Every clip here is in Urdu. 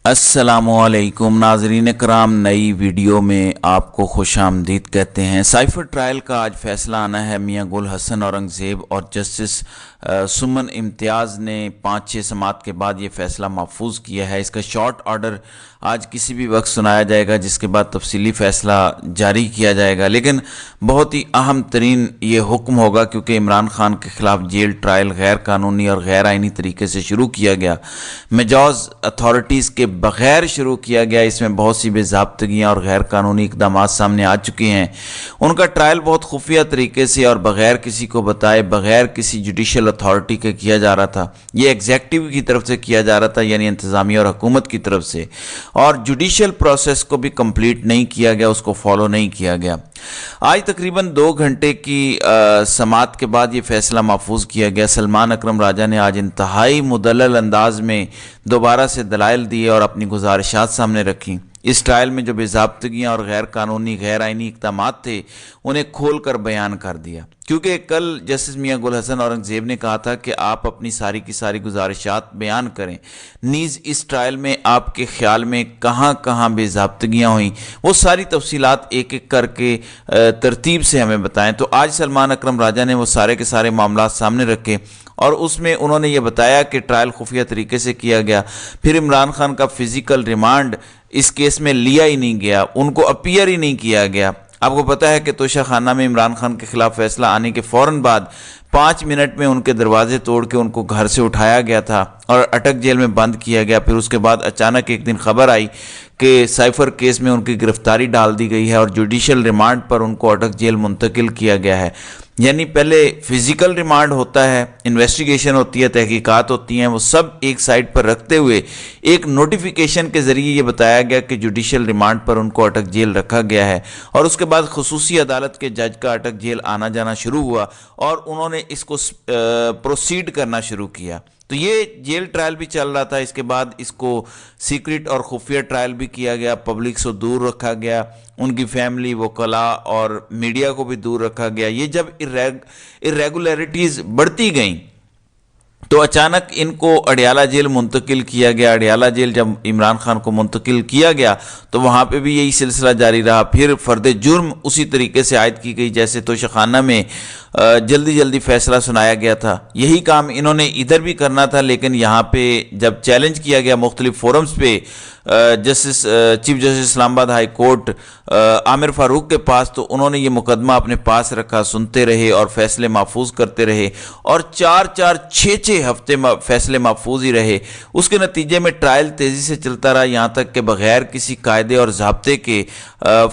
السلام علیکم ناظرین کرام، نئی ویڈیو میں آپ کو خوش آمدید کہتے ہیں۔ سائفر ٹرائل کا آج فیصلہ آنا ہے۔ میاں گل حسن اورنگزیب اور جسٹس سمن امتیاز نے 5-6 سماعت کے بعد یہ فیصلہ محفوظ کیا ہے۔ اس کا شارٹ آرڈر آج کسی بھی وقت سنایا جائے گا، جس کے بعد تفصیلی فیصلہ جاری کیا جائے گا، لیکن بہت ہی اہم ترین یہ حکم ہوگا کیونکہ عمران خان کے خلاف جیل ٹرائل غیر قانونی اور غیر آئینی طریقے سے شروع کیا گیا، مجاز اتھارٹیز کے بغیر شروع کیا گیا۔ اس میں بہت سی بے ضابطگیاں اور غیر قانونی اقدامات سامنے آ چکے ہیں۔ ان کا ٹرائل بہت خفیہ طریقے سے اور بغیر کسی کو بتائے، بغیر کسی جوڈیشل اتھارٹی کے کیا جا رہا تھا۔ یہ ایگزیکٹو کی طرف سے کیا جا رہا تھا، یعنی انتظامیہ اور حکومت کی طرف سے، اور جوڈیشل پروسیس کو بھی کمپلیٹ نہیں کیا گیا، اس کو فالو نہیں کیا گیا۔ آج تقریباً 2 گھنٹے کی سماعت کے بعد یہ فیصلہ محفوظ کیا گیا۔ سلمان اکرم راجہ نے آج انتہائی مدلل انداز میں دوبارہ سے دلائل دیے اور اپنی گزارشات سامنے رکھیں۔ اس ٹرائل میں جو بے ضابطگیاں اور غیر قانونی غیر آئینی اقدامات تھے انہیں کھول کر بیان کر دیا، کیونکہ کل جسٹس میاں گل حسن اورنگزیب نے کہا تھا کہ آپ اپنی ساری کی ساری گزارشات بیان کریں، نیز اس ٹرائل میں آپ کے خیال میں کہاں کہاں بے ضابطگیاں ہوئیں وہ ساری تفصیلات ایک ایک کر کے ترتیب سے ہمیں بتائیں۔ تو آج سلمان اکرم راجہ نے وہ سارے کے سارے معاملات سامنے رکھے اور اس میں انہوں نے یہ بتایا کہ ٹرائل خفیہ طریقے سے کیا گیا، پھر عمران خان کا فزیکل ریمانڈ اس کیس میں لیا ہی نہیں گیا، ان کو اپیئر ہی نہیں کیا گیا۔ آپ کو پتہ ہے کہ توشہ خانہ میں عمران خان کے خلاف فیصلہ آنے کے فوراً بعد 5 منٹ میں ان کے دروازے توڑ کے ان کو گھر سے اٹھایا گیا تھا اور اٹک جیل میں بند کیا گیا۔ پھر اس کے بعد اچانک ایک دن خبر آئی کہ سائفر کیس میں ان کی گرفتاری ڈال دی گئی ہے اور جوڈیشل ریمانڈ پر ان کو اٹک جیل منتقل کیا گیا ہے۔ یعنی پہلے فزیکل ریمانڈ ہوتا ہے، انویسٹیگیشن ہوتی ہے، تحقیقات ہوتی ہیں، وہ سب ایک سائٹ پر رکھتے ہوئے ایک نوٹیفیکیشن کے ذریعے یہ بتایا گیا کہ جوڈیشل ریمانڈ پر ان کو اٹک جیل رکھا گیا ہے، اور اس کے بعد خصوصی عدالت کے جج کا اٹک جیل آنا جانا شروع ہوا اور انہوں نے اس کو پروسیڈ کرنا شروع کیا۔ تو یہ جیل ٹرائل بھی چل رہا تھا، اس کے بعد اس کو سیکرٹ اور خفیہ ٹرائل بھی کیا گیا، پبلک سے دور رکھا گیا، ان کی فیملی، وکلاء اور میڈیا کو بھی دور رکھا گیا۔ یہ جب irregularities بڑھتی گئیں تو اچانک ان کو اڈیالہ جیل منتقل کیا گیا۔ اڈیالہ جیل جب عمران خان کو منتقل کیا گیا تو وہاں پہ بھی یہی سلسلہ جاری رہا۔ پھر فرد جرم اسی طریقے سے عائد کی گئی جیسے توشہ خانہ میں جلدی جلدی فیصلہ سنایا گیا تھا۔ یہی کام انہوں نے ادھر بھی کرنا تھا، لیکن یہاں پہ جب چیلنج کیا گیا مختلف فورمز پہ چیف جسٹس اسلام آباد ہائی کورٹ عامر فاروق کے پاس، تو انہوں نے یہ مقدمہ اپنے پاس رکھا، سنتے رہے اور فیصلے محفوظ کرتے رہے، اور 4-6 ہفتے فیصلے محفوظ ہی رہے۔ اس کے نتیجے میں ٹرائل تیزی سے چلتا رہا، یہاں تک کہ بغیر کسی قاعدے اور ضابطے کے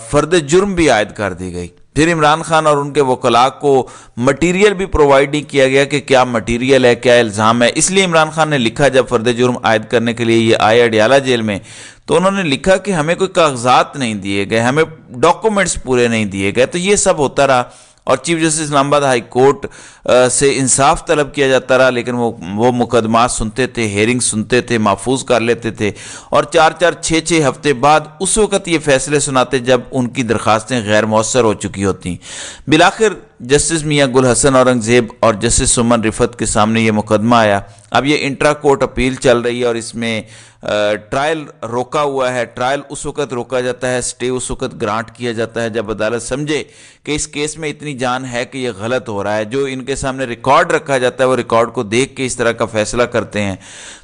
فرد جرم بھی عائد کر دی گئی۔ پھر عمران خان اور ان کے وکلاء کو مٹیریل بھی پرووائڈ نہیں کیا گیا کہ کیا مٹیریل ہے، کیا الزام ہے۔ اس لیے عمران خان نے لکھا، جب فرد جرم عائد کرنے کے لیے یہ آئے اڈیالہ جیل میں، تو انہوں نے لکھا کہ ہمیں کوئی کاغذات نہیں دیے گئے، ہمیں ڈاکومنٹس پورے نہیں دیے گئے۔ تو یہ سب ہوتا رہا اور چیف جسٹس اسلام آباد ہائی کورٹ سے انصاف طلب کیا جاتا رہا، لیکن وہ مقدمات سنتے تھے، ہیئرنگ سنتے تھے، محفوظ کر لیتے تھے، اور 4-6 ہفتے بعد اس وقت یہ فیصلے سناتے جب ان کی درخواستیں غیر مؤثر ہو چکی ہوتی۔ بالآخر جسٹس میاں گل حسن اورنگزیب اور جسٹس سمن رفت کے سامنے یہ مقدمہ آیا۔ اب یہ انٹرا کورٹ اپیل چل رہی ہے اور اس میں ٹرائل روکا ہوا ہے۔ ٹرائل اس وقت روکا جاتا ہے، سٹے اس وقت گرانٹ کیا جاتا ہے جب عدالت سمجھے کہ اس کیس میں اتنی جان ہے کہ یہ غلط ہو رہا ہے۔ جو ان کے سامنے ریکارڈ رکھا جاتا ہے وہ ریکارڈ کو دیکھ کے اس طرح کا فیصلہ کرتے ہیں۔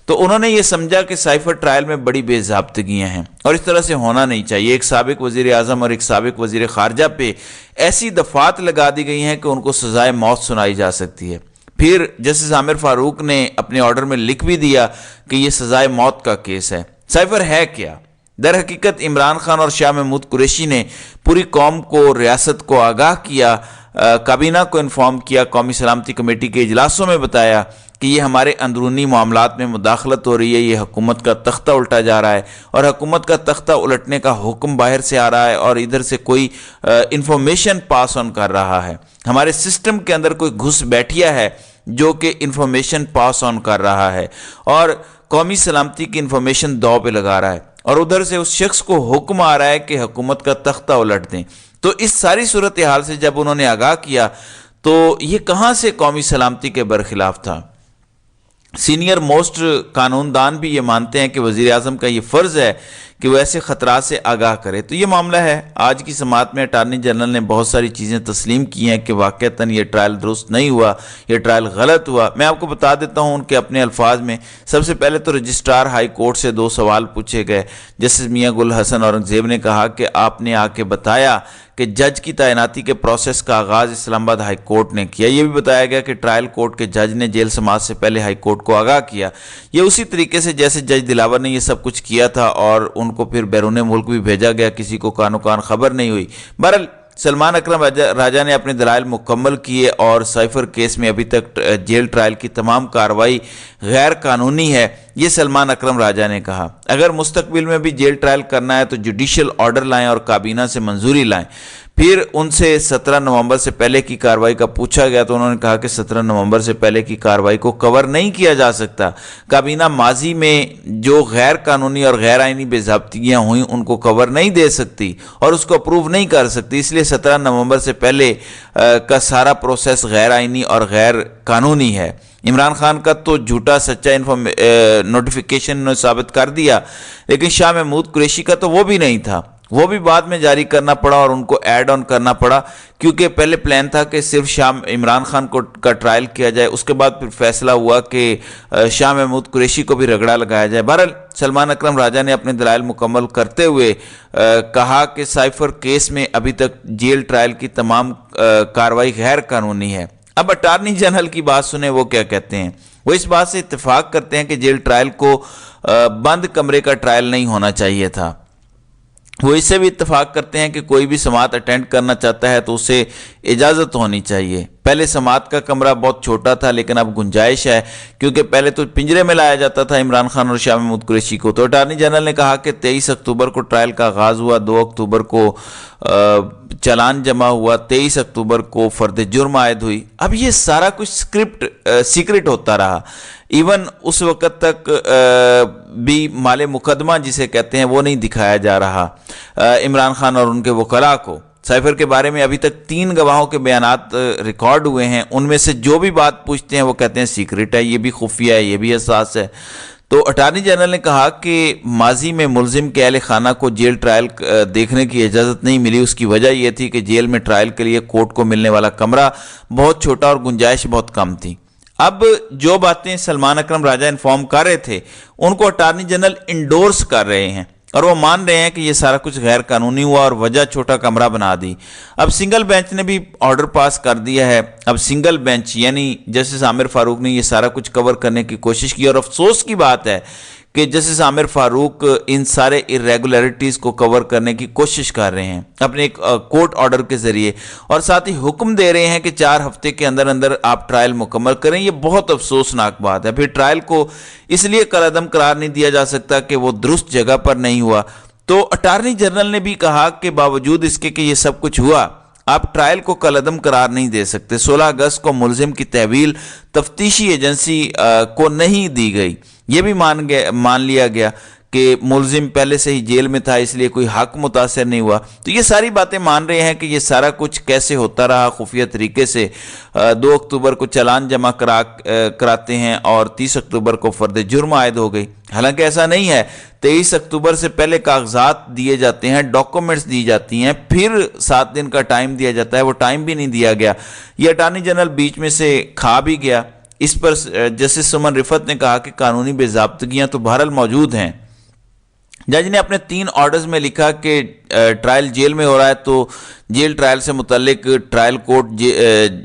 تو انہوں نے یہ سمجھا کہ سائفر ٹرائل میں بڑی بے ضابطگیاں ہیں اور اس طرح سے ہونا نہیں چاہیے۔ ایک سابق وزیر اعظم اور ایک سابق وزیر خارجہ پہ ایسی دفعات لگا دی گئی ہیں کہ ان کو سزائے موت سنائی جا سکتی ہے۔ پھر جسٹس عامر فاروق نے اپنے آرڈر میں لکھ بھی دیا کہ یہ سزائے موت کا کیس ہے۔ سائفر ہے کیا؟ در حقیقت عمران خان اور شاہ محمود قریشی نے پوری قوم کو، ریاست کو آگاہ کیا، کابینہ کو انفارم کیا، قومی سلامتی کمیٹی کے اجلاسوں میں بتایا کہ یہ ہمارے اندرونی معاملات میں مداخلت ہو رہی ہے، یہ حکومت کا تختہ الٹا جا رہا ہے، اور حکومت کا تختہ الٹنے کا حکم باہر سے آ رہا ہے اور ادھر سے کوئی انفارمیشن پاس آن کر رہا ہے۔ ہمارے سسٹم کے اندر کوئی گھس بیٹھیا ہے جو کہ انفارمیشن پاس آن کر رہا ہے اور قومی سلامتی کی انفارمیشن داؤ پہ لگا رہا ہے، اور ادھر سے اس شخص کو حکم آ رہا ہے کہ حکومت کا تختہ الٹ دیں۔ تو اس ساری صورتحال سے جب انہوں نے آگاہ کیا تو یہ کہاں سے قومی سلامتی کے برخلاف تھا؟ سینئر موسٹ قانون دان بھی یہ مانتے ہیں کہ وزیر اعظم کا یہ فرض ہے کہ وہ ایسے خطرات سے آگاہ کرے۔ تو یہ معاملہ ہے۔ آج کی سماعت میں اٹارنی جنرل نے بہت ساری چیزیں تسلیم کی ہیں کہ واقعتاً یہ ٹرائل درست نہیں ہوا، یہ ٹرائل غلط ہوا۔ میں آپ کو بتا دیتا ہوں ان کے اپنے الفاظ میں۔ سب سے پہلے تو رجسٹرار ہائی کورٹ سے 2 سوال پوچھے گئے۔ جسٹس میاں گل حسن اورنگزیب نے کہا کہ آپ نے آ کے بتایا کہ جج کی تعیناتی کے پروسیس کا آغاز اسلام آباد ہائی کورٹ نے کیا۔ یہ بھی بتایا گیا کہ ٹرائل کورٹ کے جج نے جیل سماعت سے پہلے ہائی کورٹ کو آگاہ کیا۔ یہ اسی طریقے سے جیسے جج دلاور نے یہ سب کچھ کیا تھا اور ان کو پھر بیرون ملک بھی بھیجا گیا، کسی کو کانو کان خبر نہیں ہوئی۔ بہرحال سلمان اکرم راجہ نے اپنے دلائل مکمل کیے اور سائفر کیس میں ابھی تک جیل ٹرائل کی تمام کارروائی غیر قانونی ہے، یہ سلمان اکرم راجہ نے کہا۔ اگر مستقبل میں بھی جیل ٹرائل کرنا ہے تو جوڈیشل آرڈر لائیں اور کابینہ سے منظوری لائیں۔ پھر ان سے 17 نومبر سے پہلے کی کارروائی کا پوچھا گیا تو انہوں نے کہا کہ 17 نومبر سے پہلے کی کارروائی کو کور نہیں کیا جا سکتا۔ کابینہ ماضی میں جو غیر قانونی اور غیر آئینی بے ضابطگیاں ہوئیں ان کو کور نہیں دے سکتی اور اس کو اپروو نہیں کر سکتی، اس لیے 17 نومبر سے پہلے کا سارا پروسیس غیر آئینی اور غیر قانونی ہے۔ عمران خان کا تو جھوٹا سچا نوٹیفیکیشن نے ثابت کر دیا، لیکن شاہ محمود قریشی کا تو وہ بھی نہیں تھا، وہ بھی بعد میں جاری کرنا پڑا اور ان کو ایڈ آن کرنا پڑا، کیونکہ پہلے پلان تھا کہ صرف عمران خان کا ٹرائل کیا جائے، اس کے بعد پھر فیصلہ ہوا کہ شاہ محمود قریشی کو بھی رگڑا لگایا جائے۔ بہرحال سلمان اکرم راجہ نے اپنے دلائل مکمل کرتے ہوئے کہا کہ سائفر کیس میں ابھی تک جیل ٹرائل کی تمام کارروائی غیر قانونی ہے۔ اب اٹارنی جنرل کی بات سنیں، وہ کیا کہتے ہیں۔ وہ اس بات سے اتفاق کرتے ہیں کہ جیل ٹرائل کو بند کمرے کا ٹرائل نہیں ہونا چاہیے تھا۔ وہ اس سے بھی اتفاق کرتے ہیں کہ کوئی بھی سماعت اٹینڈ کرنا چاہتا ہے تو اسے اجازت ہونی چاہیے۔ پہلے سماعت کا کمرہ بہت چھوٹا تھا، لیکن اب گنجائش ہے، کیونکہ پہلے تو پنجرے میں لایا جاتا تھا عمران خان اور شاہ محمود قریشی کو۔ تو اٹارنی جنرل نے کہا کہ 23 اکتوبر کو ٹرائل کا آغاز ہوا، 2 اکتوبر کو چالان جمع ہوا، 23 اکتوبر کو فرد جرم عائد ہوئی۔ اب یہ سارا کچھ سیکرٹ ہوتا رہا، ایون اس وقت تک بھی مال مقدمہ جسے کہتے ہیں وہ نہیں دکھایا جا رہا عمران خان اور ان کے وکلاء کو۔ سائفر کے بارے میں ابھی تک 3 گواہوں کے بیانات ریکارڈ ہوئے ہیں، ان میں سے جو بھی بات پوچھتے ہیں وہ کہتے ہیں سیکرٹ ہے، یہ بھی خفیہ ہے، یہ بھی حساس ہے۔ تو اٹارنی جنرل نے کہا کہ ماضی میں ملزم کے اہل خانہ کو جیل ٹرائل دیکھنے کی اجازت نہیں ملی، اس کی وجہ یہ تھی کہ جیل میں ٹرائل کے لیے کورٹ کو ملنے والا کمرہ بہت چھوٹا اور گنجائش بہت کم تھی۔ اب جو باتیں سلمان اکرم راجہ انفارم کر رہے تھے ان کو اٹارنی جنرل انڈورس کر رہے ہیں اور وہ مان رہے ہیں کہ یہ سارا کچھ غیر قانونی ہوا اور وجہ چھوٹا کمرہ بنا دی۔ اب سنگل بینچ نے بھی آرڈر پاس کر دیا ہے۔ اب سنگل بینچ یعنی جسٹس عامر فاروق نے یہ سارا کچھ کور کرنے کی کوشش کی، اور افسوس کی بات ہے کہ جسٹس عامر فاروق ان سارے irregularities کو کور کرنے کی کوشش کر رہے ہیں اپنے ایک کورٹ آرڈر کے ذریعے، اور ساتھ ہی حکم دے رہے ہیں کہ 4 ہفتے کے اندر اندر آپ ٹرائل مکمل کریں۔ یہ بہت افسوسناک بات ہے۔ پھر ٹرائل کو اس لیے کالعدم قرار نہیں دیا جا سکتا کہ وہ درست جگہ پر نہیں ہوا۔ تو اٹارنی جنرل نے بھی کہا کہ باوجود اس کے کہ یہ سب کچھ ہوا، آپ ٹرائل کو کالعدم قرار نہیں دے سکتے۔ 16 اگست کو ملزم کی تحویل تفتیشی ایجنسی کو نہیں دی گئی، یہ بھی مان لیا گیا کہ ملزم پہلے سے ہی جیل میں تھا، اس لیے کوئی حق متاثر نہیں ہوا۔ تو یہ ساری باتیں مان رہے ہیں کہ یہ سارا کچھ کیسے ہوتا رہا خفیہ طریقے سے۔ 2 اکتوبر کو چالان جمع کراتے ہیں اور 30 اکتوبر کو فرد جرم عائد ہو گئی، حالانکہ ایسا نہیں ہے۔ 23 اکتوبر سے پہلے کاغذات دیے جاتے ہیں، ڈاکومنٹس دی جاتی ہیں، پھر 7 دن کا ٹائم دیا جاتا ہے، وہ ٹائم بھی نہیں دیا گیا۔ یہ اٹارنی جنرل بیچ میں سے کھا بھی گیا۔ اس پر جسٹس سمن رفت نے کہا کہ قانونی بے ضابطگیاں تو بہرحال موجود ہیں۔ جج نے اپنے 3 آرڈرز میں لکھا کہ ٹرائل جیل میں ہو رہا ہے تو جیل ٹرائل سے متعلق ٹرائل کورٹ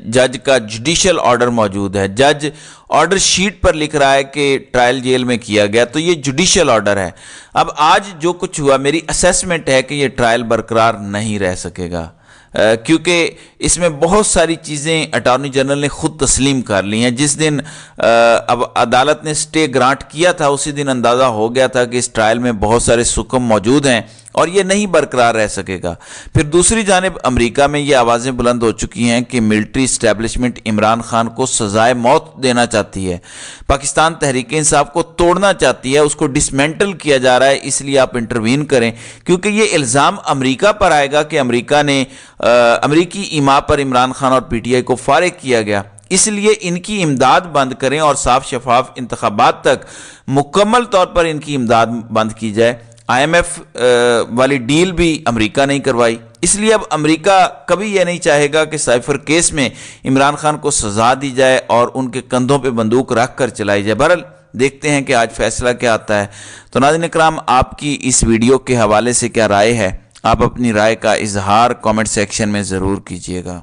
جج کا جوڈیشل آرڈر موجود ہے۔ جج آرڈر شیٹ پر لکھ رہا ہے کہ ٹرائل جیل میں کیا گیا، تو یہ جوڈیشل آرڈر ہے۔ اب آج جو کچھ ہوا، میری اسیسمنٹ ہے کہ یہ ٹرائل برقرار نہیں رہ سکے گا، کیونکہ اس میں بہت ساری چیزیں اٹارنی جنرل نے خود تسلیم کر لی ہیں۔ جس دن اب عدالت نے سٹے گرانٹ کیا تھا اسی دن اندازہ ہو گیا تھا کہ اس ٹرائل میں بہت سارے سکم موجود ہیں اور یہ نہیں برقرار رہ سکے گا۔ پھر دوسری جانب امریکہ میں یہ آوازیں بلند ہو چکی ہیں کہ ملٹری اسٹیبلشمنٹ عمران خان کو سزائے موت دینا چاہتی ہے، پاکستان تحریک انصاف کو توڑنا چاہتی ہے، اس کو ڈسمینٹل کیا جا رہا ہے، اس لیے آپ انٹروین کریں، کیونکہ یہ الزام امریکہ پر آئے گا کہ امریکہ نے امریکی ایما پر عمران خان اور پی ٹی آئی کو فارغ کیا گیا۔ اس لیے ان کی امداد بند کریں اور صاف شفاف انتخابات تک مکمل طور پر ان کی امداد بند کی جائے۔ IMF والی ڈیل بھی امریکہ نہیں کروائی، اس لیے اب امریکہ کبھی یہ نہیں چاہے گا کہ سائفر کیس میں عمران خان کو سزا دی جائے اور ان کے کندھوں پہ بندوق رکھ کر چلائی جائے۔ بہرحال دیکھتے ہیں کہ آج فیصلہ کیا آتا ہے۔ تو ناظرین اکرام، آپ کی اس ویڈیو کے حوالے سے کیا رائے ہے؟ آپ اپنی رائے کا اظہار کامنٹ سیکشن میں ضرور کیجیے گا۔